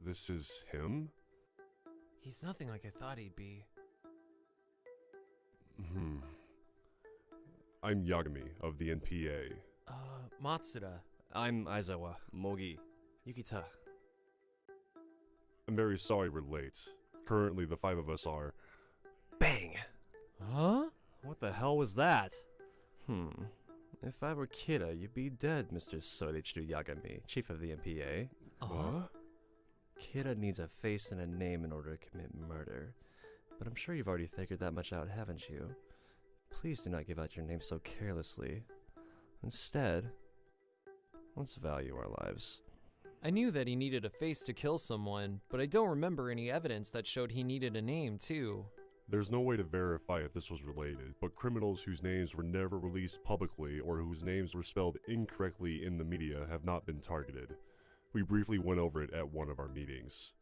This is him? He's nothing like I thought he'd be. I'm Yagami of the NPA. Matsuda. I'm Aizawa. Mogi. Yukita. I'm very sorry we're late. Currently, the 5 of us are... Bang! Huh? What the hell was that? If I were Kira, you'd be dead, Mr. Soichiro Yagami, chief of the NPA. What? Kira needs a face and a name in order to commit murder. But I'm sure you've already figured that much out, haven't you? Please do not give out your name so carelessly. Instead, let's value our lives. I knew that he needed a face to kill someone, but I don't remember any evidence that showed he needed a name, too. There's no way to verify if this was related, but criminals whose names were never released publicly or whose names were spelled incorrectly in the media have not been targeted. We briefly went over it at one of our meetings.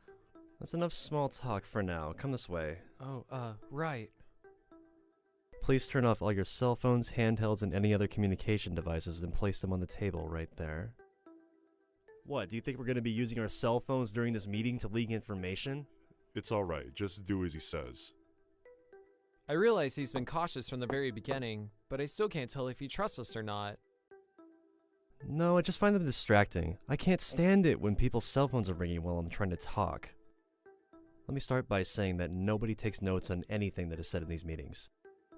That's enough small talk for now. Come this way. Oh, right. Please turn off all your cell phones, handhelds, and any other communication devices and place them on the table right there. What, do you think we're going to be using our cell phones during this meeting to leak information? It's alright, just do as he says. I realize he's been cautious from the very beginning, but I still can't tell if he trusts us or not. No, I just find them distracting. I can't stand it when people's cell phones are ringing while I'm trying to talk. Let me start by saying that nobody takes notes on anything that is said in these meetings.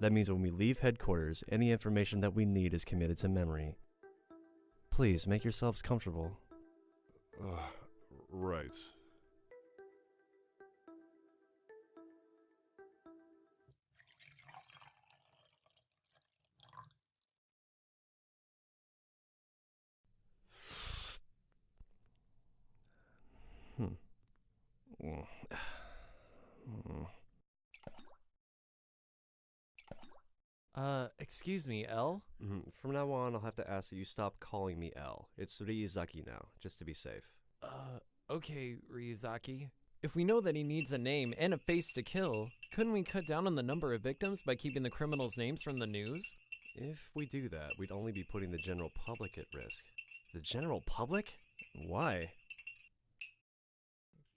That means when we leave headquarters, any information that we need is committed to memory. Please, make yourselves comfortable. Right. Excuse me, L? From now on, I'll have to ask that you stop calling me L. It's Ryuzaki now, just to be safe. Okay, Ryuzaki. If we know that he needs a name and a face to kill, couldn't we cut down on the number of victims by keeping the criminals' names from the news? If we do that, we'd only be putting the general public at risk. The general public? Why?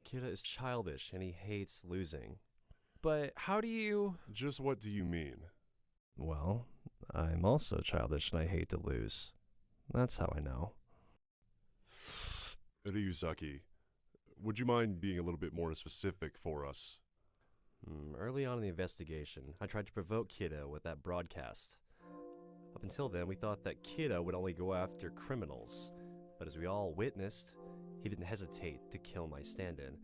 Kira is childish and he hates losing. But how do you... Just what do you mean? Well, I'm also childish and I hate to lose. That's how I know. Ryuzaki, would you mind being a little bit more specific for us? Early on in the investigation, I tried to provoke Kira with that broadcast. Up until then, we thought that Kira would only go after criminals. But as we all witnessed, he didn't hesitate to kill my stand-in.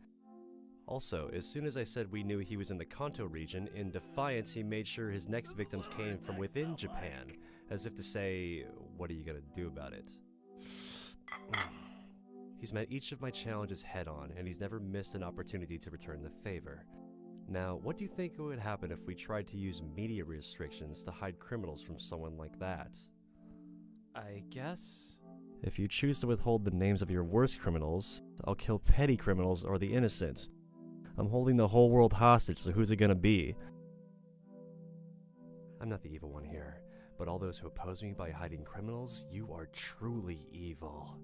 Also, as soon as I said we knew he was in the Kanto region, in defiance he made sure his next victims came from within Japan, as if to say, what are you gonna do about it? He's met each of my challenges head-on, and he's never missed an opportunity to return the favor. Now, what do you think would happen if we tried to use media restrictions to hide criminals from someone like that? I guess... If you choose to withhold the names of your worst criminals, I'll kill petty criminals or the innocent. I'm holding the whole world hostage, so who's it gonna be? I'm not the evil one here, but all those who oppose me by hiding criminals, you are truly evil.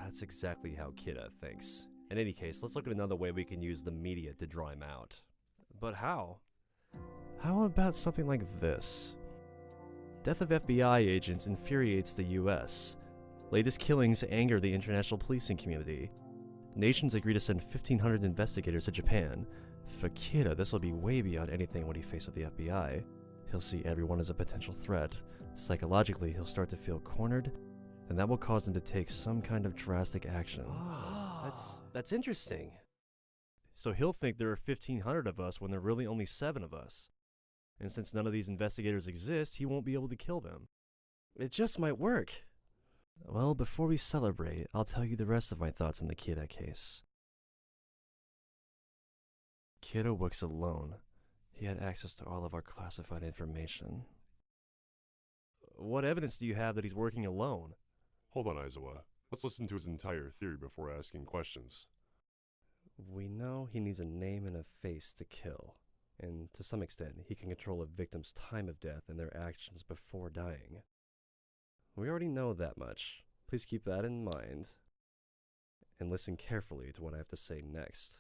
That's exactly how Kira thinks. In any case, let's look at another way we can use the media to draw him out. But how? How about something like this? Death of FBI agents infuriates the US. Latest killings anger the international policing community. Nations agree to send 1,500 investigators to Japan. For Kira, this will be way beyond anything when he faces the FBI. He'll see everyone as a potential threat. Psychologically, he'll start to feel cornered, and that will cause him to take some kind of drastic action. That's interesting. So he'll think there are 1,500 of us when there are really only 7 of us. And since none of these investigators exist, he won't be able to kill them. It just might work. Well, before we celebrate, I'll tell you the rest of my thoughts on the Kira case. Kira works alone. He had access to all of our classified information. What evidence do you have that he's working alone? Hold on, Aizawa. Let's listen to his entire theory before asking questions. We know he needs a name and a face to kill. And to some extent, he can control a victim's time of death and their actions before dying. We already know that much. Please keep that in mind. and listen carefully to what I have to say next.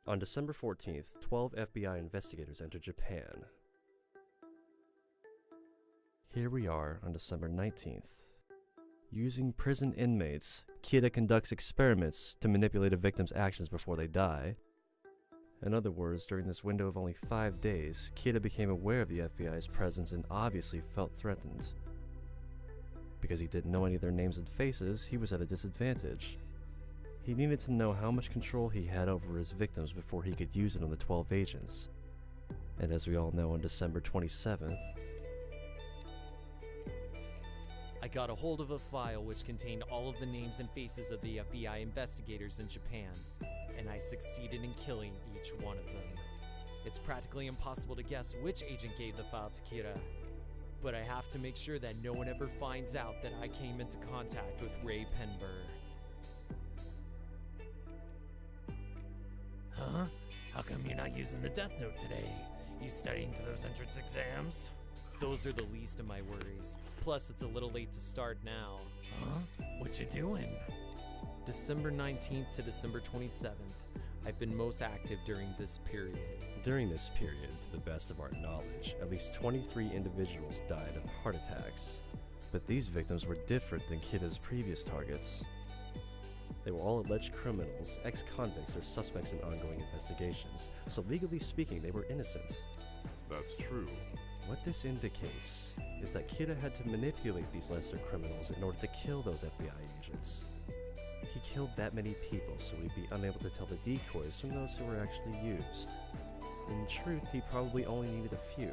On December 14th, 12 FBI investigators entered Japan. Here we are on December 19th. Using prison inmates, Kida conducts experiments to manipulate a victim's actions before they die. In other words, during this window of only 5 days, Kida became aware of the FBI's presence and obviously felt threatened. Because he didn't know any of their names and faces, he was at a disadvantage. He needed to know how much control he had over his victims before he could use it on the 12 agents. And as we all know, on December 27th, I got a hold of a file which contained all of the names and faces of the FBI investigators in Japan, and I succeeded in killing each one of them. It's practically impossible to guess which agent gave the file to Kira, but I have to make sure that no one ever finds out that I came into contact with Ray Penber. Huh? How come you're not using the Death Note today? You studying for those entrance exams? Those are the least of my worries. Plus, it's a little late to start now. Huh? What you doing? December 19th to December 27th. I've been most active during this period. during this period, to the best of our knowledge, at least 23 individuals died of heart attacks. But these victims were different than Kida's previous targets. They were all alleged criminals, ex-convicts, or suspects in ongoing investigations, so legally speaking, they were innocent. That's true. What this indicates is that Kida had to manipulate these lesser criminals in order to kill those FBI agents. He killed that many people so he'd be unable to tell the decoys from those who were actually used. In truth, he probably only needed a few.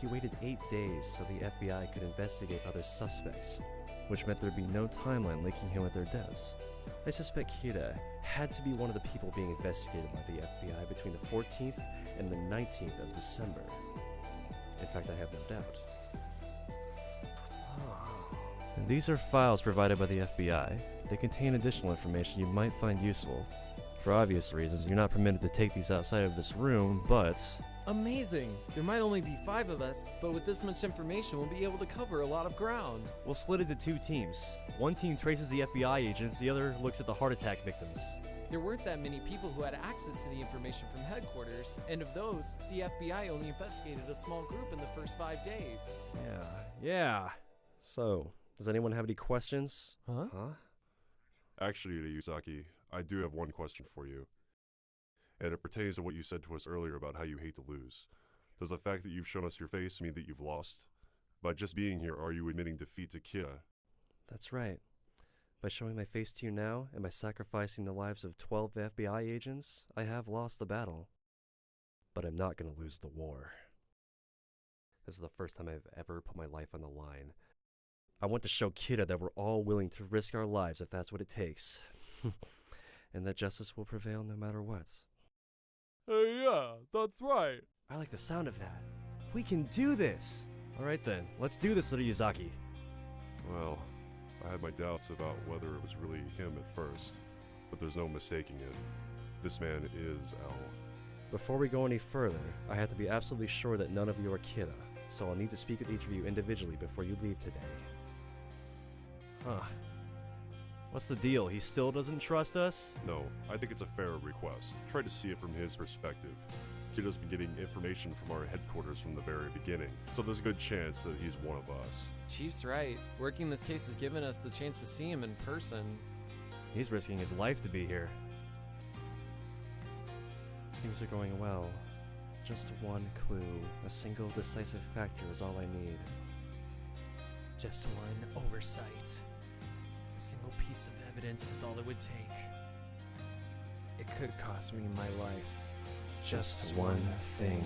He waited 8 days so the FBI could investigate other suspects, which meant there'd be no timeline linking him with their deaths. I suspect Kida had to be one of the people being investigated by the FBI between the 14th and the 19th of December. In fact, I have no doubt. And these are files provided by the FBI. They contain additional information you might find useful. For obvious reasons, you're not permitted to take these outside of this room, but... Amazing! There might only be 5 of us, but with this much information, we'll be able to cover a lot of ground. We'll split into 2 teams. One team traces the FBI agents, the other looks at the heart attack victims. There weren't that many people who had access to the information from headquarters, and of those, the FBI only investigated a small group in the first 5 days. Yeah. So, does anyone have any questions? Huh? Actually, Ryuzaki, I do have one question for you. And it pertains to what you said to us earlier about how you hate to lose. Does the fact that you've shown us your face mean that you've lost? By just being here, are you admitting defeat to Kira? That's right. By showing my face to you now, and by sacrificing the lives of 12 FBI agents, I have lost the battle. But I'm not going to lose the war. This is the first time I've ever put my life on the line. I want to show Kida that we're all willing to risk our lives if that's what it takes. And that justice will prevail no matter what. Hey, yeah, that's right. I like the sound of that. We can do this! Alright then, let's do this, Ryuzaki. Well, I had my doubts about whether it was really him at first, but there's no mistaking it. This man is L. Before we go any further, I have to be absolutely sure that none of you are Kida, so I'll need to speak with each of you individually before you leave today. Huh. What's the deal? He still doesn't trust us? No, I think it's a fair request. Try to see it from his perspective. Kida's been getting information from our headquarters from the very beginning, so there's a good chance that he's one of us. Chief's right. Working this case has given us the chance to see him in person. He's risking his life to be here. Things are going well. Just one clue, a single decisive factor is all I need. Just one oversight. A single piece of evidence is all it would take. It could cost me my life. Just one thing.